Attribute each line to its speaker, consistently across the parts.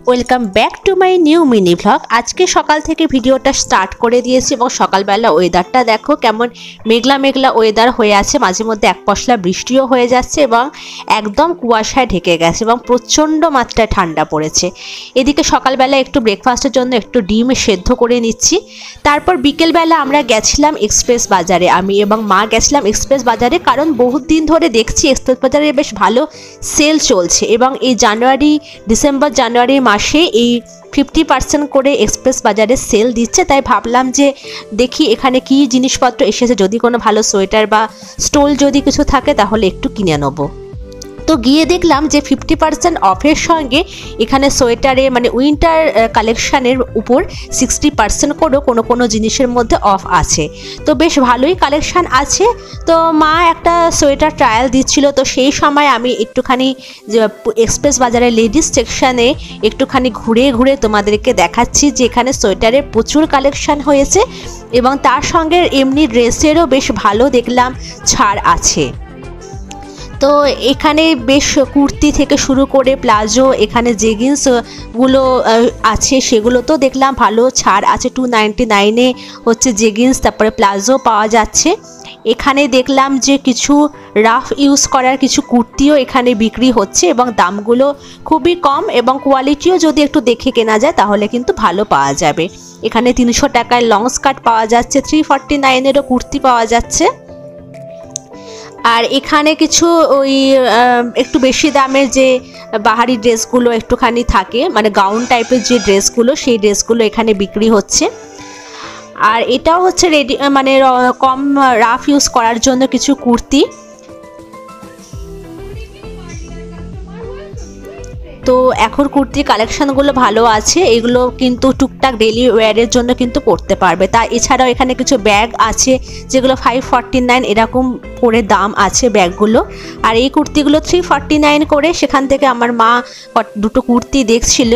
Speaker 1: Welcome back to my new mini vlog. আজকে সকাল থেকে ভিডিওটা স্টার্ট করে দিয়েছি এবং সকালবেলা ওয়েদারটা দেখো কেমন মেঘলা মেঘলা ওয়েদার হয়ে আছে, মাঝে মধ্যে এক পশলা বৃষ্টিও হয়ে যাচ্ছে এবং একদম কুয়াশায় ঢেকে গেছে এবং প্রচণ্ড মাত্রায় ঠান্ডা পড়েছে। এদিকে সকালবেলা একটু ব্রেকফাস্টের জন্য একটু ডিম সেদ্ধ করে নিচ্ছি। তারপর বিকেলবেলা আমরা গেছিলাম এক্সপ্রেস বাজারে, আমি এবং মা গেছিলাম এক্সপ্রেস বাজারে, কারণ বহুত দিন ধরে দেখছি এক্সপ্রেস বাজারে বেশ ভালো সেল চলছে এবং এই ডিসেম্বর জানুয়ারি মাসে এই 50% করে এক্সপ্রেস বাজারে সেল দিচ্ছে। তাই ভাবলাম যে দেখি এখানে কি জিনিসপত্র এসেছে, যদি কোনো ভালো সোয়েটার বা স্টোল যদি কিছু থাকে তাহলে একটু কিনে নেবো। তো গিয়ে দেখলাম যে 50% অফের সঙ্গে এখানে সোয়েটারে মানে উইন্টার কালেকশানের উপর 60% করেও কোনো জিনিসের মধ্যে অফ আছে। তো বেশ ভালোই কালেকশান আছে। তো মা একটা সোয়েটার ট্রায়াল দিচ্ছিল, তো সেই সময় আমি একটুখানি এক্সপ্রেস বাজারের লেডিস সেকশানে একটুখানি ঘুরে ঘুরে তোমাদেরকে দেখাচ্ছি যে এখানে সোয়েটারের প্রচুর কালেকশান হয়েছে এবং তার সঙ্গে এমনি ড্রেসেরও বেশ ভালো দেখলাম ছাড় আছে। তো এখানে বেশ কুর্তি থেকে শুরু করে প্লাজো, এখানে জেগিন্সগুলো আছে, সেগুলো তো দেখলাম ভালো ছাড় আছে। 299-এ হচ্ছে জেগিন্স, তারপরে প্লাজো পাওয়া যাচ্ছে। এখানে দেখলাম যে কিছু রাফ ইউজ করার কিছু কুর্তিও এখানে বিক্রি হচ্ছে এবং দামগুলো খুবই কম এবং কোয়ালিটিও যদি একটু দেখে কেনা যায় তাহলে কিন্তু ভালো পাওয়া যাবে। এখানে 300 টাকায় লং স্কার্ট পাওয়া যাচ্ছে, 349-এরও কুর্তি পাওয়া যাচ্ছে। আর এখানে কিছু ওই একটু বেশি দামের যে বাহারি ড্রেসগুলো একটুখানি থাকে, মানে গাউন টাইপের যে ড্রেসগুলো, সেই ড্রেসগুলো এখানে বিক্রি হচ্ছে। আর এটাও হচ্ছে রেডি মানে কম রাফ ইউজ করার জন্য কিছু কুর্তি। তো এখন কুর্তির কালেকশানগুলো ভালো আছে, এগুলো কিন্তু টুকটাক ডেলি ওয়্যারের জন্য কিন্তু পরতে পারবে। তা এছাড়াও এখানে কিছু ব্যাগ আছে যেগুলো 549 এরকম করে দাম আছে ব্যাগগুলো। আর এই কুর্তিগুলো 349 করে। সেখান থেকে আমার মা দুটো কুর্তি দেখছিল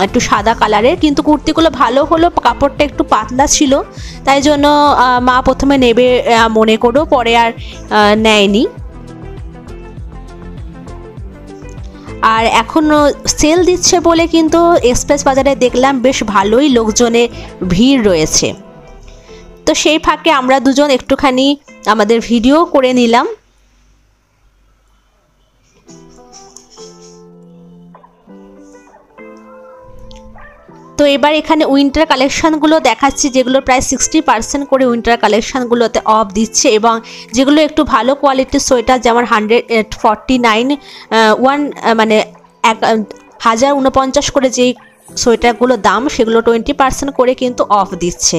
Speaker 1: একটু সাদা কালারের, কিন্তু কুর্তিগুলো ভালো হলো, কাপড়টা একটু পাতলা ছিল, তাই জন্য মা প্রথমে নেবে মনে করেও পরে আর নেয়নি। আর এখনও সেল দিচ্ছে বলে কিন্তু এক্সপ্রেস বাজারে দেখলাম বেশ ভালোই লোকজনের ভিড় রয়েছে। তো সেই ফাঁকে আমরা দুজন একটুখানি আমাদের ভিডিও করে নিলাম। তো এবার এখানে উইন্টার কালেকশানগুলো দেখাচ্ছি, যেগুলো প্রায় 60% করে উইন্টার কালেকশানগুলোতে অফ দিচ্ছে এবং যেগুলো একটু ভালো কোয়ালিটির সোয়েটার, যেমন 149 মানে 1049 করে যেই সোয়েটারগুলো দাম, সেগুলো 20% করে কিন্তু অফ দিচ্ছে।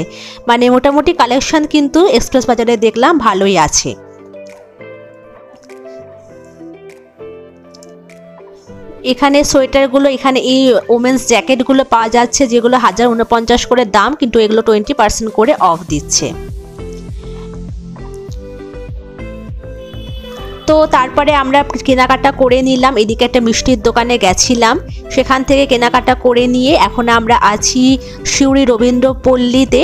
Speaker 1: মানে মোটামুটি কালেকশান কিন্তু এক্সপ্রেস বাজারে দেখলাম ভালোই আছে। এখানে সোয়েটারগুলো, এখানে এই ওমেন্স জ্যাকেটগুলো পাওয়া যাচ্ছে যেগুলো 1049 করে দাম, কিন্তু এগুলো 20% করে অফ দিচ্ছে। তো তারপরে আমরা কেনাকাটা করে নিলাম। এদিকে একটা মিষ্টির দোকানে গেছিলাম, সেখান থেকে কেনাকাটা করে নিয়ে এখন আমরা আছি সিউড়ি রবীন্দ্রপল্লীতে,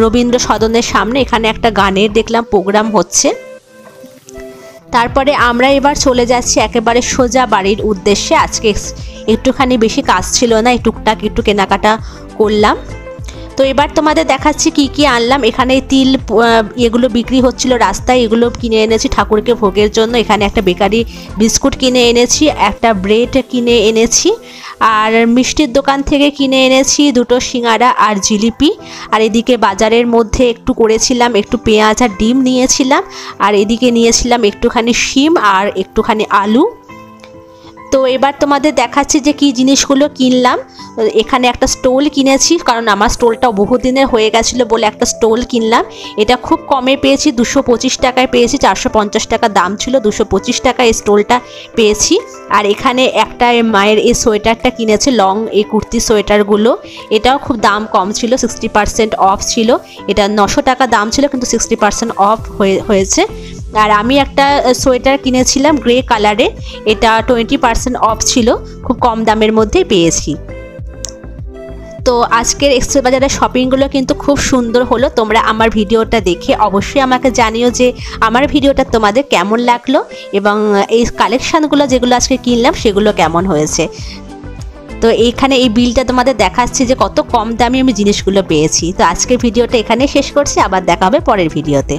Speaker 1: রবীন্দ্র সদনের সামনে। এখানে একটা গানের দেখলাম প্রোগ্রাম হচ্ছে। তারপরে আমরা এবার চলে যাচ্ছি একেবারে সোজা বাড়ির উদ্দেশ্যে। আজকে একটুখানি বেশি কাজ ছিল না, টুকটাক একটু কেনাকাটা করলাম। তো এবার তোমাদের দেখাচ্ছি কি কি আনলাম। এখানে তিল এগুলো বিক্রি হচ্ছিল রাস্তায়, এগুলো কিনে এনেছি ঠাকুরকে ভোগের জন্য। এখানে একটা বেকারি বিস্কুট কিনে এনেছি, একটা ব্রেড কিনে এনেছি, আর মিষ্টির দোকান থেকে কিনে এনেছি দুটো সিঙ্গারা আর জিলিপি। আর এদিকে বাজারের মধ্যে একটু করেছিলাম, একটু পেঁয়াজ আর ডিম নিয়েছিলাম, আর এদিকে নিয়েছিলাম একটুখানি শিম আর একটুখানি আলু। তো এবার তোমাদের দেখাচ্ছি যে কি জিনিসগুলো কিনলাম। এখানে একটা স্টোল কিনেছি, কারণ আমার স্টোলটাও বহুদিনের হয়ে গেছিলো বলে একটা স্টোল কিনলাম। এটা খুব কমে পেয়েছি, 225 টাকায় পেয়েছি, 450 টাকা দাম ছিল, 225 টাকায় এই স্টোলটা পেয়েছি। আর এখানে একটা মায়ের এই সোয়েটারটা কিনেছে, লং এই কুর্তি সোয়েটারগুলো, এটাও খুব দাম কম ছিল, 60% অফ ছিল। এটা 900 টাকা দাম ছিল, কিন্তু 60% অফ হয়েছে। আর আমি একটা সোয়েটার কিনেছিলাম গ্রে কালারে, এটা 20% অফ ছিল, খুব কম দামের মধ্যেই পেয়েছি। তো আজকের এক্সপ্রেস বাজারের শপিংগুলো কিন্তু খুব সুন্দর হলো। তোমরা আমার ভিডিওটা দেখে অবশ্যই আমাকে জানিও যে আমার ভিডিওটা তোমাদের কেমন লাগলো এবং এই কালেকশানগুলো যেগুলো আজকে কিনলাম সেগুলো কেমন হয়েছে। তো এইখানে এই বিলটা তোমাদের দেখাচ্ছি যে কত কম দামে আমি জিনিসগুলো পেয়েছি। তো আজকের ভিডিওটা এখানে শেষ করছি, আবার দেখা হবে পরের ভিডিওতে।